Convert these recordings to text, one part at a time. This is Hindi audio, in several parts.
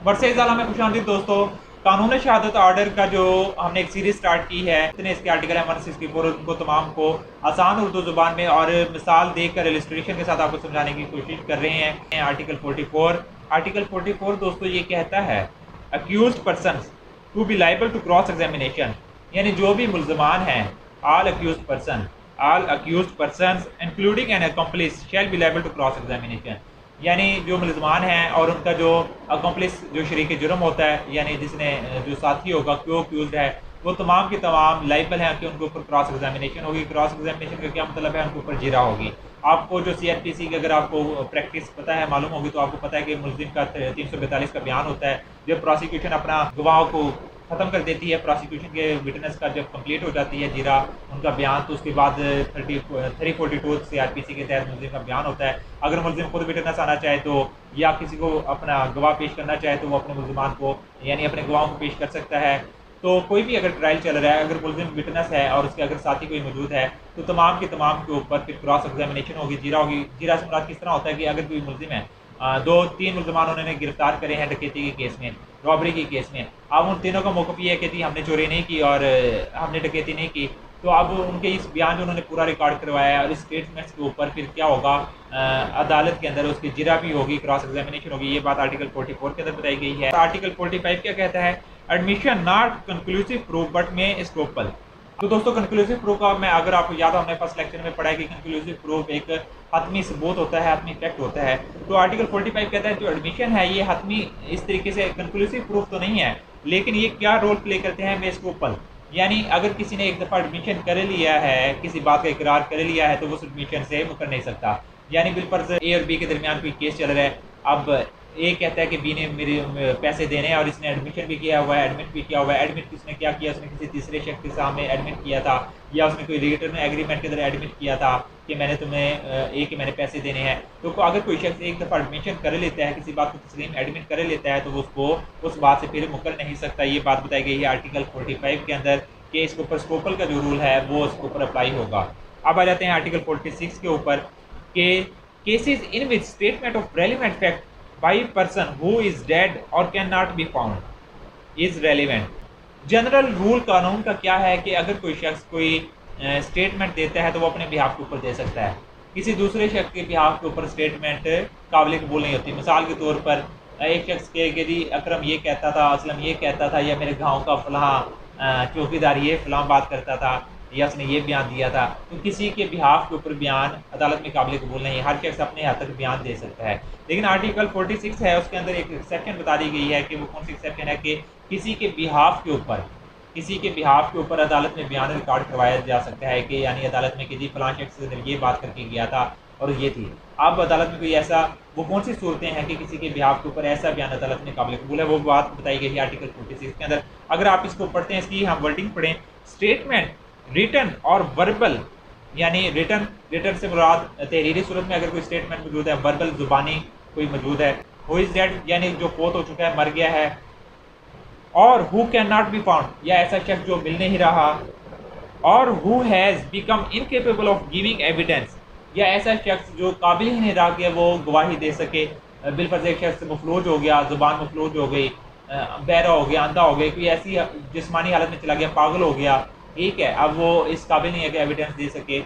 वर्सेज आला में खुशामदीद दोस्तों। कानून शहादत ऑर्डर का जो हमने एक सीरीज स्टार्ट की है, इतने इसके आर्टिकल है 164, उनको तमाम को आसान उर्दू ज़ुबान में और मिसाल देकर इलस्ट्रेशन के साथ आपको समझाने की कोशिश कर रहे हैं। आर्टिकल 44, आर्टिकल 44 दोस्तों ये कहता है accused person to be liable to cross examination, यानी जो भी मुल्जमान हैं, all accused person including an accomplice shall be liable to cross examination, यानी जो मुलजमान हैं और उनका जो अकम्पलिस जो शरीक जुर्म होता है, यानी जिसने जो साथी होगा क्यों अक्यूज़ है, वो तमाम के तमाम लाइबल हैं कि उनके ऊपर क्रॉस एग्जामिनेशन होगी। क्रॉस एग्जामिनेशन का क्या मतलब है? उनके ऊपर जिरा होगी। आपको जो CRPC की अगर आपको प्रैक्टिस पता है, मालूम होगी, तो आपको पता है कि मुलजिम का 342 का बयान होता है। जब प्रोसिक्यूशन अपना गवाहों को ख़त्म कर देती है, प्रोसिक्यूशन के विटनेस का जब कंप्लीट हो जाती है जीरा उनका बयान, तो उसके बाद 342 CRPC के तहत मुलजिम का बयान होता है। अगर मुलजिम खुद विटनेस आना चाहे तो, या किसी को अपना गवाह पेश करना चाहे तो वो अपने मुलजमान को यानी अपने गवाहों को पेश कर सकता है। तो कोई भी अगर ट्रायल चल रहा है, अगर मुलजिम विटनेस है और उसके अगर साथी कोई मौजूद है, तो तमाम के तमाम के ऊपर फिर क्रॉस एग्जामिनेशन होगी, जीरा होगी। जीरा से मुराद किस तरह होता है कि अगर कोई मुलजिम है, 2-3 मुलजमान उन्होंने गिरफ्तार करे हैं डकैती के केस में, रॉबरी के केस में, अब उन तीनों का मौक़िफ़ ये है कि जी हमने चोरी नहीं की और हमने डकैती नहीं की, तो अब उनके इस बयान जो उन्होंने पूरा रिकॉर्ड करवाया है और इस स्टेटमेंट्स के ऊपर फिर क्या होगा, अदालत के अंदर उसकी जिरा भी होगी, क्रॉस एग्जामिनेशन होगी। ये बात आर्टिकल 44 के अंदर बताई गई है। आर्टिकल 45 क्या कहता है? Admission not conclusive proof but में स्कोपल। तो दोस्तों कंक्लूसिव प्रूफ का मैं अगर आपको याद हो, हमने फर्स्ट लेक्चर में पढ़ा है कि कंक्लूसिव प्रूफ एक हतमी सबूत होता है, हतमी फैक्ट होता है। तो आर्टिकल 45 कहता है जो एडमिशन है ये हतमी इस तरीके से कंक्लूसिव प्रूफ तो नहीं है, लेकिन ये क्या रोल प्ले करते हैं? बेस्कोपल, यानी अगर किसी ने एक दफ़ा एडमिशन कर लिया है, किसी बात का इकरार कर लिया है, तो वो उस एडमिशन से मुकर नहीं सकता। यानी बिलफर्ज A और B के दरमियान कोई केस चल रहा है, अब A कहता है कि B ने मेरे पैसे देने हैं और इसने एडमिशन भी किया हुआ है, एडमिट भी किया हुआ है। एडमिट किसने क्या किया? उसने किसी तीसरे शख्स के सामने एडमिट किया था, या उसने कोई रिटर्न एग्रीमेंट के अंदर एडमिट किया था कि मैंने तुम्हें A के मैंने पैसे देने हैं। तो अगर कोई शख्स एक दफ़ा एडमिशन कर लेता है, किसी बात को तस्लीम एडमिट कर लेता है, तो उसको उस बात से फिर मुकर नहीं सकता। ये बात बताई गई है आर्टिकल 45 के अंदर कि इसके ऊपर स्कोपल का जो रूल है वो उसके ऊपर अप्लाई होगा। अब आ जाते हैं आर्टिकल 46 के ऊपर कि cases in which statement of relevant fact by person who is dead और can not be found is relevant. General rule कानून का क्या है कि अगर कोई शख्स कोई स्टेटमेंट देता है तो वो अपने बिहाफ के ऊपर दे सकता है, किसी दूसरे शख्स के बिहाफ के ऊपर स्टेटमेंट काबिल कबूल नहीं होती। मिसाल के तौर पर एक शख्स के कि जी अकरम ये कहता था, असलम ये कहता था, या मेरे गाँव का फलां चौकीदार ये फलां बात करता था, या उसने ये बयान दिया था, तो किसी के बिहाफ के ऊपर बयान अदालत में काबिल कबूल नहीं है। हर शख्स अपने हद तक बयान दे सकता है। लेकिन आर्टिकल 46 है, उसके अंदर एक एक्सेप्शन बता दी गई है कि वो कौन सी एक्सेप्शन है कि किसी के बिहाफ के ऊपर अदालत में बयान रिकॉर्ड करवाया जा सकता है कि यानी अदालत में कि जी फलां शख्स ने ये बात करके गया था और ये थी। अब अदालत में कोई ऐसा, वो कौन सी सूरतें हैं कि किसी के बिहाफ के ऊपर ऐसा बयान अदालत में काबिल कबूल है, वो बात बताई गई है आर्टिकल 46 के अंदर। अगर आप इसको पढ़ते हैं, इसकी हम वर्डिंग पढ़ें, स्टेटमेंट रिटन और वर्बल, यानी रिटन से मुराद तहरीरी सूरत में अगर कोई स्टेटमेंट मौजूद है, वर्बल ज़ुबानी कोई मौजूद है, हु इज़ डेड यानी जो फोत हो चुका है, मर गया है, और who can not be found या ऐसा शख्स जो मिल नहीं रहा, और who has become incapable of giving evidence या ऐसा शख्स जो काबिल ही नहीं रहा कि वो गवाही दे सके। बिलफर्ज एक शख्स मफलूज हो गया, ज़ुबान मफलूज हो गई, बहरा हो गया, अंधा हो गया, कोई ऐसी जिस्मानी हालत में चला गया, पागल हो गया, ठीक है, अब वो इस काबिल नहीं है कि एविडेंस दे सके।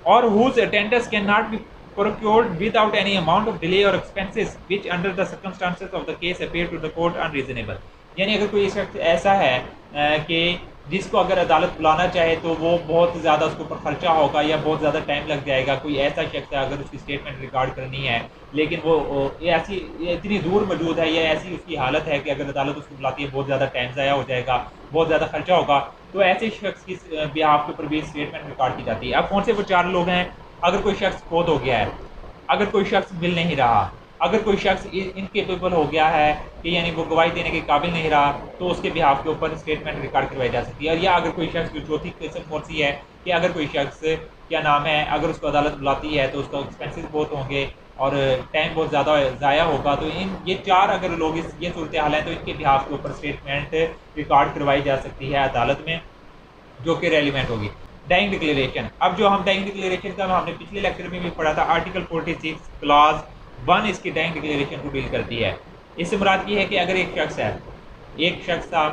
और whose attendance can not be procured without any amount of delay or expenses which under the circumstances of the case appear to the court unreasonable। यानी अगर कोई शख्स ऐसा है कि जिसको अगर अदालत बुलाना चाहे तो वो बहुत ज़्यादा उसके ऊपर खर्चा होगा या बहुत ज़्यादा टाइम लग जाएगा। कोई ऐसा शख्स है अगर उसकी स्टेटमेंट रिकॉर्ड करनी है, लेकिन वो ऐसी इतनी दूर मौजूद है या ऐसी उसकी हालत है कि अगर अदालत उसको बुलाती है बहुत ज़्यादा टाइम ज़ाया हो जाएगा, बहुत ज़्यादा खर्चा होगा, तो ऐसे शख्स की बिहाफ के ऊपर भी स्टेटमेंट रिकॉर्ड की जाती है। अब कौन से वो 4 लोग हैं? अगर कोई शख्स फोत हो गया है, अगर कोई शख्स मिल नहीं रहा, अगर कोई शख्स इनकेपेबल हो गया है कि यानी वो गवाही देने के काबिल नहीं रहा, तो उसके बिहाफ के ऊपर स्टेटमेंट रिकॉर्ड करवाई जा सकती है। और या अगर कोई शख्स, जो चौथी किस्म कौन सी है कि अगर कोई शख्स क्या नाम है, अगर उसको अदालत बुलाती है तो उसका एक्सपेंसेस बहुत होंगे और टाइम बहुत ज़्यादा ज़ाया होगा, तो ये 4 अगर लोग ये सूरत हाल है तो इनके बिहाफ के ऊपर स्टेटमेंट रिकॉर्ड करवाई जा सकती है अदालत में, जो कि रेलिवेंट होगी। डाइंग डिक्लेरेशन, अब जो हम डाइंग डिक्लेरेशन का हमने पिछले लेक्चर में भी पढ़ा था, आर्टिकल 46 क्लॉज 1 इसकी डाइंग डिक्लेरेशन को डील करती है। इससे मुराद ये है कि अगर एक शख्स था,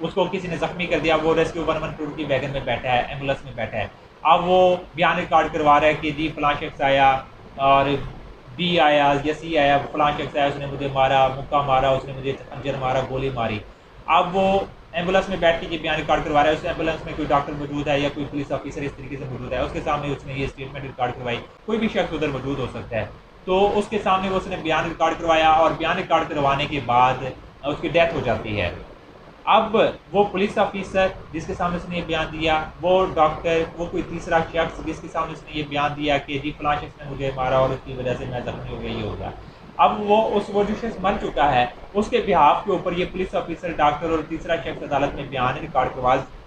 उसको किसी ने ज़ख्मी कर दिया, वो रेस्क्यू 112 की वैगन में बैठा है, एम्बुलेंस में बैठा है। अब वो बयान रिकॉर्ड करवा रहा है कि जी फलां शख्स आया और बी आया या सी आया, फलां शख्स आया, उसने मुझे मारा, मुक्का मारा, उसने मुझे खंजर मारा, गोली मारी। अब वो एम्बुलेंस में बैठ के ये बयान रिकॉर्ड करवा रहा है, उस एम्बुलेंस में कोई डॉक्टर मौजूद है या कोई पुलिस ऑफिसर इस तरीके से मौजूद है, उसके सामने उसने ये स्टेटमेंट रिकॉर्ड करवाई। कोई भी शख्स उधर मौजूद हो सकता है, तो उसके सामने वो उसने बयान रिकॉर्ड करवाया और बयान रिकॉर्ड करवाने के बाद उसकी डेथ हो जाती है। अब वो पुलिस ऑफिसर जिसके सामने उसने ये बयान दिया, वो डॉक्टर, वो कोई तीसरा शख्स जिसके सामने उसने ये बयान दिया कि जी फलां शख्स ने मुझे मारा और उसकी वजह से मैं ज़ख्मी हो गया, ये हो गया। अब वो जो शख्स मर चुका है उसके बिहाफ के ऊपर ये पुलिस ऑफिसर, डॉक्टर और तीसरा शख्स अदालत में बयान रिकॉर्ड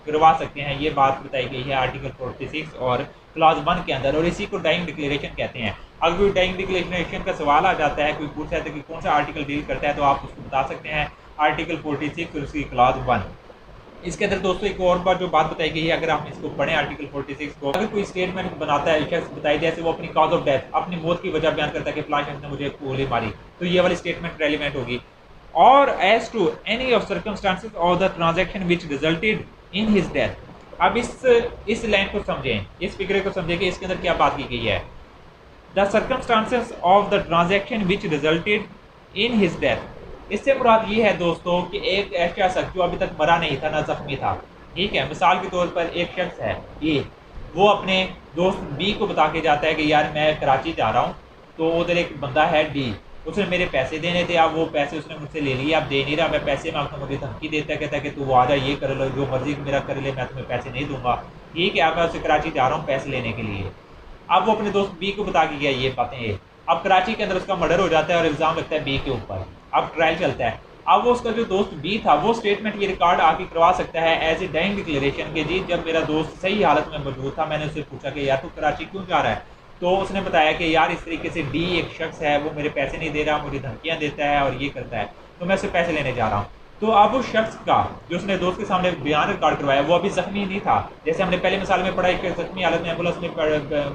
करवा सकते हैं। ये बात बताई गई है आर्टिकल 46 और क्लॉज 1 के अंदर, और इसी को डाइंग डिक्लेरेशन कहते हैं। अगर कोई डाइंग डिक्लेरेशन का सवाल आ जाता है, कोई पूछता है तो कि कौन सा आर्टिकल डील करता है, तो आप उसको बता सकते हैं आर्टिकल 46 और उसकी क्लॉज 1। इसके अंदर दोस्तों एक और बात जो बात बताई गई है, अगर आप इसको पढ़ें आर्टिकल 46 को, अगर कोई स्टेटमेंट बनाता है शख्स, बताई जैसे वो अपनी कॉज ऑफ डेथ, अपनी मौत की वजह बयान करता है कि फलां शख्स ने मुझे गोली मारी, तो ये वाली स्टेटमेंट रेलिवेंट होगी। और as to any of circumstances of the transaction which resulted in his death. अब इस लाइन को समझें, इस फिक्रे को समझें कि इसके अंदर क्या बात की गई है। The circumstances of the transaction which resulted in his death, इससे मुराद ये है दोस्तों कि एक ऐसा शख्स जो अभी तक मरा नहीं था, ना जख्मी था, ठीक है। मिसाल के तौर पर एक शख्स है ए, वो अपने दोस्त बी को बता के जाता है कि यार मैं कराची जा रहा हूँ, तो उधर एक बंदा है डी, उसने मेरे पैसे देने थे, अब वो पैसे उसने मुझसे ले लिए, अब दे नहीं रहा, मैं पैसे मांगता हूँ, मुझे धमकी देता है, कहता है कि तू आ जा, ये कर लो, जो मर्जी मेरा कर ले, मैं तुम्हें पैसे नहीं दूंगा, ठीक है। अब मैं उससे कराची जा रहा हूँ पैसे लेने के लिए। अब वो अपने दोस्त बी को बता के गया ये बातें। अब कराची के अंदर उसका मर्डर हो जाता है और इल्ज़ाम लगता है बी के ऊपर। अब ट्रायल चलता है। अब वो उसका जो दोस्त बी था वो स्टेटमेंट ये रिकॉर्ड आके करवा सकता है एज ए डाइंग डिक्लेरेशन के जी जब मेरा दोस्त सही हालत में मौजूद था, मैंने उससे पूछा कि यार तू कराची क्यों जा रहा है, तो उसने बताया कि यार इस तरीके से डी एक शख्स है, वो मेरे पैसे नहीं दे रहा, मुझे धमकियाँ देता है और ये करता है, तो मैं उससे पैसे लेने जा रहा हूँ। तो अब उस शख्स का जो उसने दोस्त के सामने बयान रिकॉर्ड करवाया वो अभी जख्मी नहीं था, जैसे हमने पहले मिसाल में पढ़ा कि जख्मी हालत में एम्बुलेंस में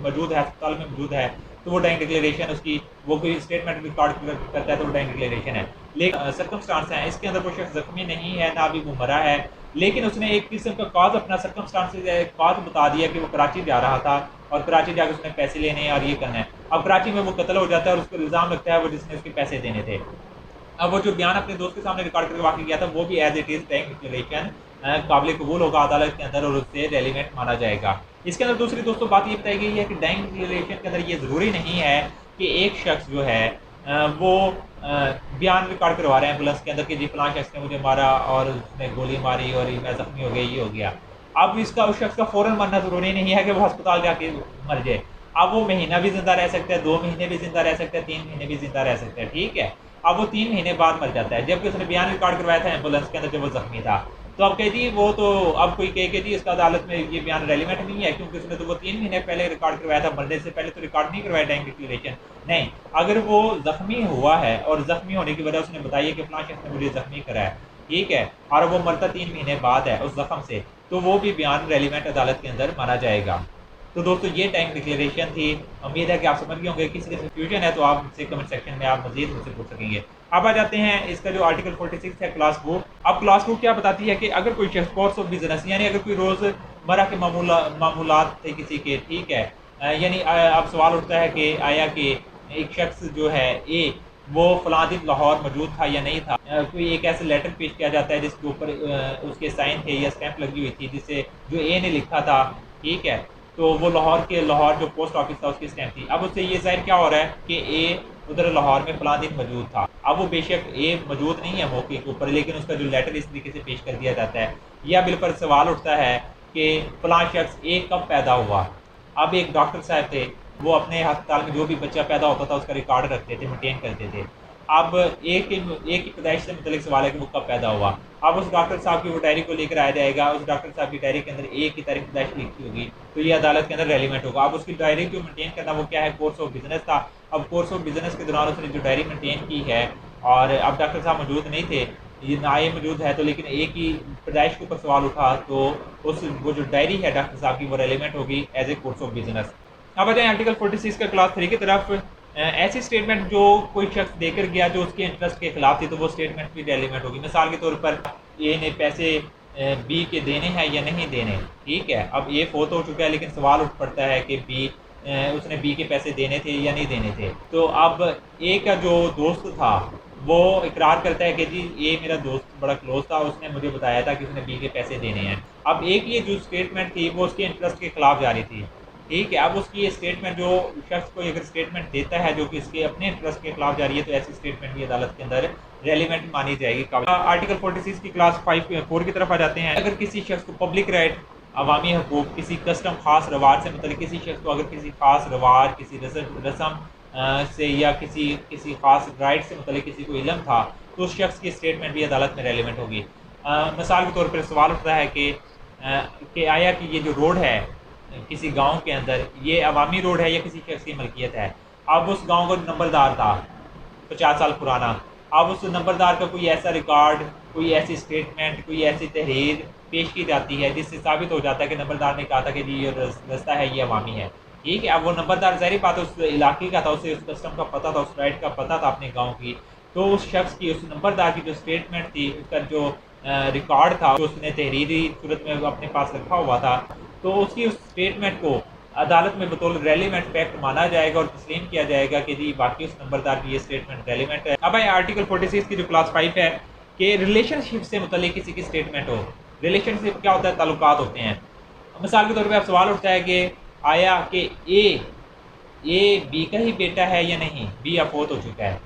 मौजूद है, अस्पताल में मौजूद है, तो वो डाइंग डिक्लेरेशन उसकी, वो कोई स्टेटमेंट रिकॉर्ड करता है तो वो डाइंग डिक्लेरेशन है। लेकिन सर्कमस्टांस है इसके अंदर, वो शख्स जख्मी नहीं है, ना भी वो मरा है, लेकिन उसने एक किस्म का कॉज, अपना सर्कमस्टांसेस कॉज बता दिया कि वो कराची जा रहा था और कराची जाकर उसने पैसे लेने हैं और ये करना है। अब कराची में वो कत्ल हो जाता है और उसको इल्ज़ाम लगता है वो जिसने उसके पैसे देने थे। अब वो जो बयान अपने दोस्त के सामने रिकॉर्ड करके वाकई गया था वो भी as it is dying declaration काबिल कबूल होगा अदालत के अंदर और उससे रेलिवेंट माना जाएगा। इसके अंदर दूसरी दोस्तों बात ये बताई गई है कि डाइंग डिक्लेरेशन के अंदर ये ज़रूरी नहीं है कि एक शख्स जो है वो बयान रिकॉर्ड करवा रहे हैं एम्बुलेंस के अंदर कि जी फलां शख्स ने मुझे मारा और उसने गोली मारी और मैं ज़ख्मी हो गया, ये हो गया। अब इसका उस शख्स का फ़ौरन मरना ज़रूरी नहीं है कि वो अस्पताल जाके मर जाए। अब वो महीना भी ज़िंदा रह सकता है, 2 महीने भी ज़िंदा रह सकता है, 3 महीने भी ज़िंदा रह सकता है, ठीक है। अब वो 3 महीने बाद मर जाता है, जबकि उसने बयान रिकॉर्ड करवाया था एम्बुलेंस के अंदर जब वो ज़ख्मी था। तो अब कह दी वो, तो अब कोई कहे कि जी इसका अदालत में ये बयान रेलिवेंट नहीं है क्योंकि उसने तो वो 3 महीने पहले रिकॉर्ड करवाया था, मरने से पहले तो रिकॉर्ड नहीं करवाया डाइंग डिक्लेरेशन। नहीं, अगर वो ज़ख्मी हुआ है और ज़ख्मी होने की वजह उसने बताई है कि फलां शख्स ने मुझे ज़ख्मी करा है, ठीक है, और वो मरता 3 महीने बाद है उस ज़ख्म से, तो वो भी बयान रेलिवेंट अदालत के अंदर माना जाएगा। तो दोस्तों ये डाइंग डिक्लेरेशन थी, उम्मीद है कि आप समझ गए होंगे। किसी का कन्फ्यूजन है तो आप मुझसे कमेंट सेक्शन में आप मज़ीद मुझसे पूछ सकेंगे। अब आ जाते हैं इसका जो आर्टिकल 46 है क्लास 4। अब क्लास 4 क्या बताती है कि अगर कोई शख्स कोर्स ऑफ बिजनेस, यानी अगर कोई रोज़मर्रा के मामूलात थे किसी के, ठीक है, यानी अब सवाल उठता है कि आया कि एक शख्स जो है ए, वो फलां दिन लाहौर मौजूद था या नहीं था, कोई एक ऐसा लेटर पेश किया जाता है जिसके ऊपर उसके साइन थे या स्टैंप लगी हुई थी जिससे जो ए ने लिखा था, ठीक है, तो वो लाहौर जो पोस्ट ऑफिस था उसकी स्टैंप थी। अब उससे ये ज़ाहिर क्या हो रहा है कि ए उधर लाहौर में फलां दिन मौजूद था। अब वो बेशक ए मौजूद नहीं है मौके के ऊपर, लेकिन उसका जो लेटर इस तरीके से पेश कर दिया जाता है, या बिल्कुल सवाल उठता है कि फलां शख्स ए कब पैदा हुआ। अब एक डॉक्टर साहब थे, वो अपने अस्पताल में जो भी बच्चा पैदा होता था उसका रिकॉर्ड रखते थे, मेंटेन करते थे। अब एक की पैदाइश से मुतल्लिक सवाल है कि वो कब पैदा हुआ। अब उस डॉक्टर साहब की वो डायरी को लेकर आया जाएगा, उस डॉक्टर साहब की डायरी के अंदर एक की तारीख पैदाइश लिखी होगी, तो ये अदालत के अंदर रेलिवेंट होगा। अब उसकी डायरी जो मेंटेन करना वो क्या है, कोर्स ऑफ बिजनेस था। अब कोर्स ऑफ बिजनेस के दौरान उसने जो डायरी मेंटेन की है, और अब डॉक्टर साहब मौजूद नहीं थे, ये ना ये मौजूद है, तो लेकिन एक ही पैदाइश के ऊपर सवाल उठा, तो वो जो डायरी है डॉक्टर साहब की वो रेलिवेंट होगी as a course of business. अब आ जाए आर्टिकल 46 का क्लास 3 की तरफ। ऐसी स्टेटमेंट जो कोई शख्स देकर गया जो उसके इंटरेस्ट के खिलाफ थी, तो वो स्टेटमेंट भी रेलिवेंट होगी। मिसाल के तौर पर ए ने पैसे बी के देने हैं या नहीं देने, ठीक है। अब ए फोत हो चुका है, लेकिन सवाल उठ पड़ता है कि बी उसने बी के पैसे देने थे या नहीं देने थे। तो अब ए का जो दोस्त था वो इकरार करता है कि जी ए मेरा दोस्त बड़ा क्लोज था, उसने मुझे बताया था कि उसने बी के पैसे देने हैं। अब ए की ये जो स्टेटमेंट थी वो उसके इंटरेस्ट के खिलाफ जा रही थी, ठीक है। अब उसकी ये स्टेटमेंट, जो शख्स को अगर स्टेटमेंट देता है जो कि इसके अपने इंटरेस्ट के खिलाफ जा रही है, तो ऐसी स्टेटमेंट भी अदालत के अंदर रेलिवेंट मानी जाएगी। आर्टिकल 46 की क्लास 4 की तरफ आ जाते हैं। अगर किसी शख्स को पब्लिक राइट, अवामी हकूक, किसी कस्टम खास रवाज से मतलब किसी शख्स को अगर किसी खास रवाज, किसी रस्म से या किसी खास राइट से मतलब किसी को इल्म था, तो उस शख्स की स्टेटमेंट भी अदालत में रेलिवेंट होगी। मिसाल के तौर पर सवाल उठता है कि आया कि ये जो रोड है किसी गांव के अंदर, ये अवामी रोड है या किसी शख्स की मलकियत है। अब उस गांव का नंबरदार था 50 साल पुराना। अब उस नंबरदार का कोई ऐसा रिकॉर्ड, कोई ऐसी स्टेटमेंट, कोई ऐसी तहरीर पेश की जाती है जिससे साबित हो जाता है कि नंबरदार ने कहा था कि जी ये रास्ता है, ये अवामी है, ठीक है। अब वो नंबरदार ज़ाहिर बात है उस इलाके का था, उसे उस कस्टम का पता था, उस राइट का पता था अपने गाँव की। तो उस शख्स की, उस नंबरदार की जो स्टेटमेंट थी, उसका जो रिकॉर्ड था, जो उसने तहरीरी सूरत में अपने पास रखा हुआ था, तो उसकी उस स्टेटमेंट को अदालत में बतौर रेलिवेंट फैक्ट माना जाएगा और तस्लीम किया जाएगा कि जी बाकी उस नंबरदार की ये स्टेटमेंट रेलिवेंट है। अब आए आर्टिकल 46 की जो क्लास 5 है कि रिलेशनशिप से मुतल्लिक किसी की स्टेटमेंट हो। रिलेशनशिप क्या होता है? ताल्लुकात होते हैं। मिसाल के तौर पर अब सवाल उठता है कि आया कि ए बी का ही बेटा है या नहीं। बी अफोत हो चुका है,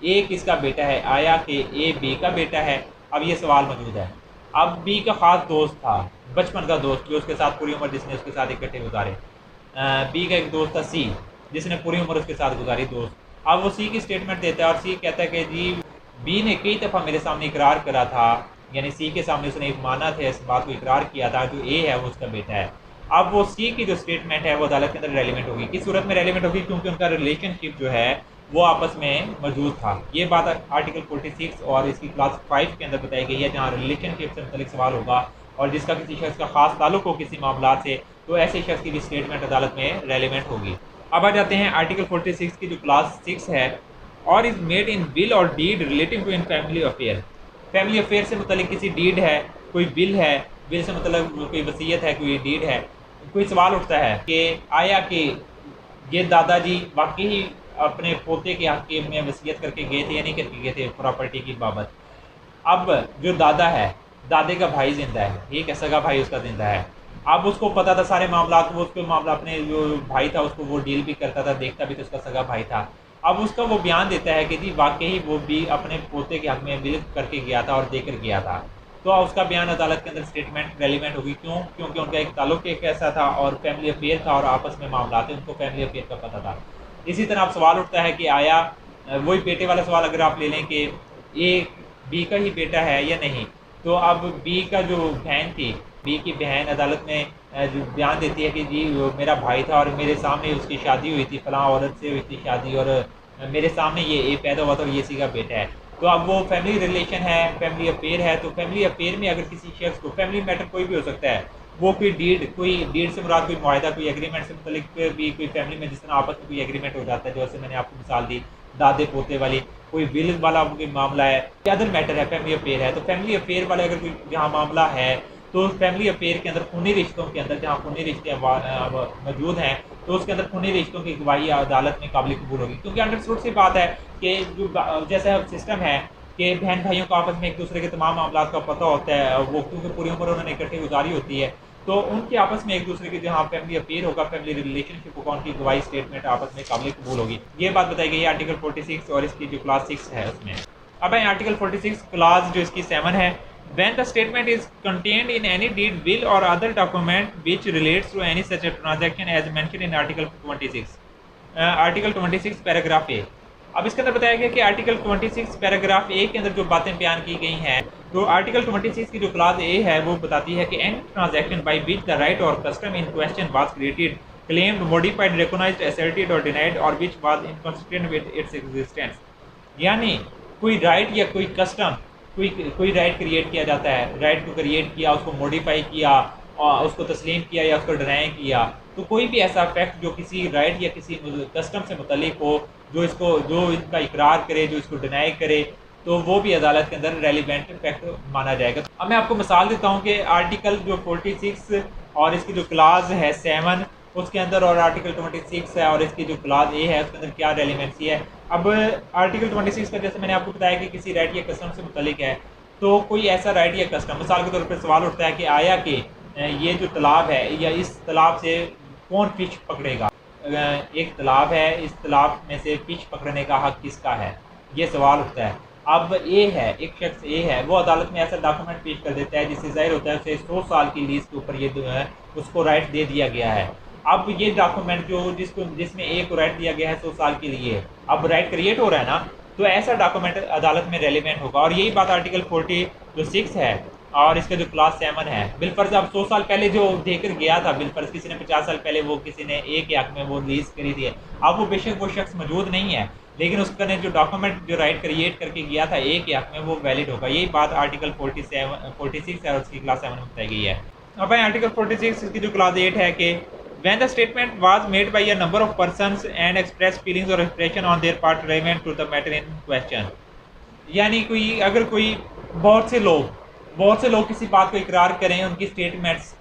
ए किसका बेटा है? आया कि ए बी का बेटा है। अब ये सवाल मौजूद है। अब बी का ख़ास दोस्त था, बचपन का दोस्त, जो उसके साथ पूरी उम्र जिसने उसके साथ इकट्ठे गुजारे। बी का एक दोस्त था सी, जिसने पूरी उम्र उसके साथ गुजारी दोस्त। अब वो सी की स्टेटमेंट देता है और सी कहता है कि जी बी ने कई दफ़ा मेरे सामने इकरार करा था, यानी सी के सामने उसने एक माना था, इस बात को इकरार किया था जो ए है वो उसका बेटा है। अब वो सी की जो स्टेटमेंट है वो अदालत के अंदर रेलिवेंट होगी। किस सूरत में रेलिवेंट होगी? क्योंकि उनका रिलेशनशिप जो है वो आपस में मौजूद था। ये बात आर्टिकल 46 और इसकी क्लास 5 के अंदर बताई गई है, जहाँ रिलेशनशिप से मुतल्लिक सवाल होगा और जिसका किसी शख्स का खास ताल्लुक हो किसी मामला से, तो ऐसे शख्स की भी स्टेटमेंट अदालत में रेलिवेंट होगी। अब आ जाते हैं आर्टिकल 46 की जो क्लास 6 है, और is made in will or deed relating to in family affair. Family affair से मुतल्लिक किसी डीड है, कोई बिल है, बिल से मतलब कोई वसीयत है, कोई डीड है। कोई सवाल उठता है कि आया कि ये दादाजी वाकई ही अपने पोते के हक़ में वसीयत करके गए थे या नहीं करके गए थे प्रॉपर्टी की बाबत। अब जो दादा है, दादे का भाई ज़िंदा है, ठीक है, सगा भाई उसका ज़िंदा है। अब उसको पता था सारे मामला, वो उसके मामला अपने जो भाई था उसको वो डील भी करता था, देखता भी तो उसका सगा भाई था। अब उसका वो बयान देता है कि जी वाकई वो भी अपने पोते के हक़ में बिल करके गया था और देकर गया था। तो उसका बयान अदालत के अंदर स्टेटमेंट रेलिवेंट होगी। क्यों? क्योंकि उनका एक ताल्लुक एक ऐसा था और फैमिली अफेयर था और आपस में मामला थे, उनको फैमिली अफेयर का पता था। इसी तरह अब सवाल उठता है कि आया वही बेटे वाला सवाल अगर आप ले लें कि ए बी का ही बेटा है या नहीं, तो अब बी का जो बहन थी, बी की बहन अदालत में जो बयान देती है कि जी मेरा भाई था और मेरे सामने उसकी शादी हुई थी, फ़लाँ औरत से हुई थी शादी और मेरे सामने ये ए पैदा हुआ था और ये सी का बेटा है। तो अब वो फैमिली रिलेशन है, फैमिली अफेयर है। तो फैमिली अफेयर में अगर किसी शख्स को, फैमिली मैटर कोई भी हो सकता है, वो कोई डीड से मुराद कोई मुआहदा, कोई एग्रीमेंट से मुतल्लिक भी कोई फैमिली में जिस तरह आपस में कोई एग्रीमेंट हो जाता है, जैसे मैंने आपको मिसाल दी दादे पोते वाली, कोई विल वाला कोई मामला है, अदर मैटर है, फैमिली अफेयर है। तो फैमिली अफेयर वाले अगर कोई जहाँ मामला है, तो फैमिली अफेयर के अंदर खूनी रिश्तों के अंदर, जहाँ खूनी रिश्ते मौजूद हैं, तो उसके अंदर खूनी रिश्तों की गवाही अदालत में काबिल कबूल होगी। क्योंकि अंडरस्टूड सी बात है कि जो जैसे सिस्टम है कि बहन भाइयों को आपस में एक दूसरे के तमाम मामला का पता होता है, वो क्योंकि पूरी उम्र उन्होंने इकट्ठे गुजारी होती है, तो उनके आपस में एक दूसरे की जहाँ फैमिली अफेयर होगा, फैमिली रिलेशनशिप होगा, उनकी गवाही स्टेटमेंट आपस में काबिल कबूल होगी। ये बात बताई गई है आर्टिकल 46 और इसकी जो क्लास 6 है उसमें। अब है आर्टिकल 46 क्लास जो इसकी 7 है, when the statement is contained in any deed, will or other document which relates to any such a transaction as mentioned in article 26। Article 26 paragraph A. अब इसके अंदर बताया गया कि आर्टिकल 26 पैराग्राफ ए के अंदर जो बातें बयान की गई हैं, तो आर्टिकल 26 की जो क्लास ए है वो बताती है कि any transaction by which the right or custom in question was created, claimed, modified, recognized, asserted or denied or which was inconsistent with its existence. यानी कोई राइट या कोई कस्टम, कोई राइट क्रिएट किया जाता है, राइट को क्रिएट किया, उसको मॉडिफाई किया और उसको तस्लीम किया या उसको डिनाई किया, तो कोई भी ऐसा फैक्ट जो किसी राइट या किसी कस्टम से मुतलिक हो, जो इनका इकरार करे, जो इसको डिनाई करे, तो वो भी अदालत के अंदर रेलिवेंट फैक्ट माना जाएगा। अब मैं आपको मिसाल देता हूँ कि आर्टिकल जो 46 और इसकी जो क्लास है 7 उसके अंदर, और आर्टिकल 26 है और इसकी जो क्लास ए है उसके अंदर क्या रेलिवेंसी है। अब आर्टिकल 26 का जैसे मैंने आपको बताया कि किसी राइट या कस्टम से मुतलिक है, तो कोई ऐसा राइट या कस्टम, मिसाल के तौर पर सवाल उठता है कि आया कि ये जो तालाब है या इस तालाब से कौन फिश पकड़ेगा, एक तालाब है, इस तालाब में से फिश पकड़ने का हक किसका है, ये सवाल उठता है। अब ए है, एक शख्स ए है, वो अदालत में ऐसा डॉक्यूमेंट पेश कर देता है जिससे जाहिर होता है उसे 100 साल की लीज के ऊपर ये जो है उसको राइट दे दिया गया है। अब ये डॉक्यूमेंट जिसमें ए को राइट दिया गया है 100 साल के लिए, अब राइट क्रिएट हो रहा है ना, तो ऐसा डॉक्यूमेंट अदालत में रेलिवेंट होगा। और यही बात आर्टिकल 46 है और इसका जो क्लास 7 है। बिलफर्ज अब 100 साल पहले जो देकर गया था, बिलफर्ज किसी ने 50 साल पहले वो किसी ने ए के हक में वो लीज करी थी, अब वो बेशक वो शख्स मौजूद नहीं है, लेकिन उसका ने जो डॉक्यूमेंट जो राइट क्रिएट करके गया था ए के हक में, वो वैलिड होगा। यही बात आर्टिकल 46 है और उसकी क्लास 7 में बताई गई है। अब आर्टिकल 46 की जो क्लास 8 है कि when the statement was made by a number of persons and expressed feelings or expression on their part relevant to the matter in question, यानी अगर कोई बहुत से लोग किसी बात को इकरार करें, उनकी स्टेटमेंट्स,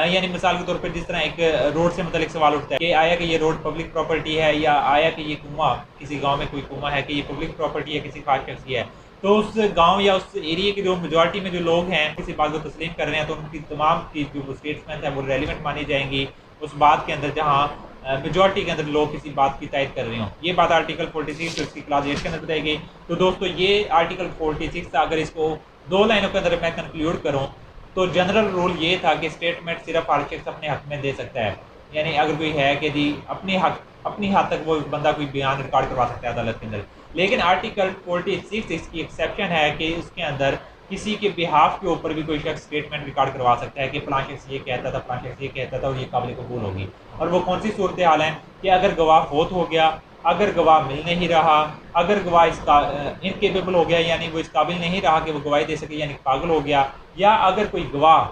यानी मिसाल के तौर पर जिस तरह एक रोड से मतलब सवाल उठता है कि आया कि ये रोड पब्लिक प्रॉपर्टी है, या आया कि ये कुआं, किसी गांव में कोई कुआं है, कि ये पब्लिक प्रॉपर्टी है, किसी खास शख्स की है, तो उस गांव या उस एरिया के जो मेजॉरिटी में जो लोग हैं किसी बात को तस्लीम कर रहे हैं, तो उनकी तमाम की जो स्टेटमेंट है वो रेलिवेंट मानी जाएंगी उस बात के अंदर जहाँ मेजॉरिटी के अंदर लोग किसी बात की तायद कर रहे हों। ये बात आर्टिकल 46 उसकी क्लास 8 के अंदर बताई गई। तो दोस्तों ये आर्टिकल 46 अगर इसको 2 लाइनों के अंदर मैं कंक्लूड करूँ तो जनरल रूल ये था कि स्टेटमेंट सिर्फ हर शख्स अपने हक में दे सकता है, यानी अगर कोई है कि जी अपनी हद तक वो बंदा कोई बयान रिकॉर्ड करवा सकता है अदालत के अंदर। लेकिन आर्टिकल 46 इसकी एक्सेप्शन है कि उसके अंदर किसी के बिहाफ के ऊपर भी कोई शख्स स्टेटमेंट रिकॉर्ड करवा सकता है कि फलां शख्स ये कहता था, फलां शख्स ये कहता था और ये काबिल कबूल होगी। और वो कौन सी सूरत हाल है कि अगर गवाह फोत हो गया, अगर गवाह मिल नहीं रहा, अगर गवाह इनकेपेबल हो गया, यानी वो इस काबिल नहीं रहा कि वो गवाही दे सके, यानी पागल हो गया, या अगर कोई गवाह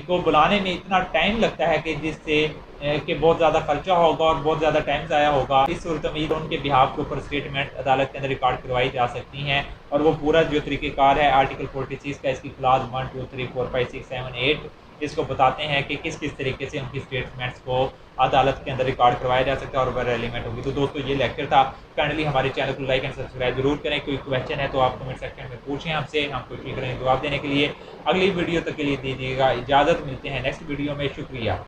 को बुलाने में इतना टाइम लगता है कि जिससे कि बहुत ज़्यादा खर्चा होगा और बहुत ज़्यादा टाइम ज़ाया होगा, इस सूरत में उनके बिहाफ के ऊपर स्टेटमेंट अदालत के अंदर रिकॉर्ड करवाई जा सकती हैं। और वो पूरा जो तरीक़ेकार है आर्टिकल 46 का, इसकी क्लास 1 2 3 4 5 6 7 8 इसको बताते हैं कि किस किस तरीके से उनकी स्टेटमेंट्स को अदालत के अंदर रिकॉर्ड करवाया जा सकता है और वह रेलिवेंट होगी। तो दोस्तों ये लेक्चर था। काइंडली हमारे चैनल को लाइक एंड सब्सक्राइब जरूर करें। कोई क्वेश्चन है तो आप कमेंट सेक्शन में पूछें हमसे, हम कोशिश करेंगे जवाब देने के लिए। अगली वीडियो तक के लिए दीजिएगा इजाज़त, मिलते हैं नेक्स्ट वीडियो में। शुक्रिया।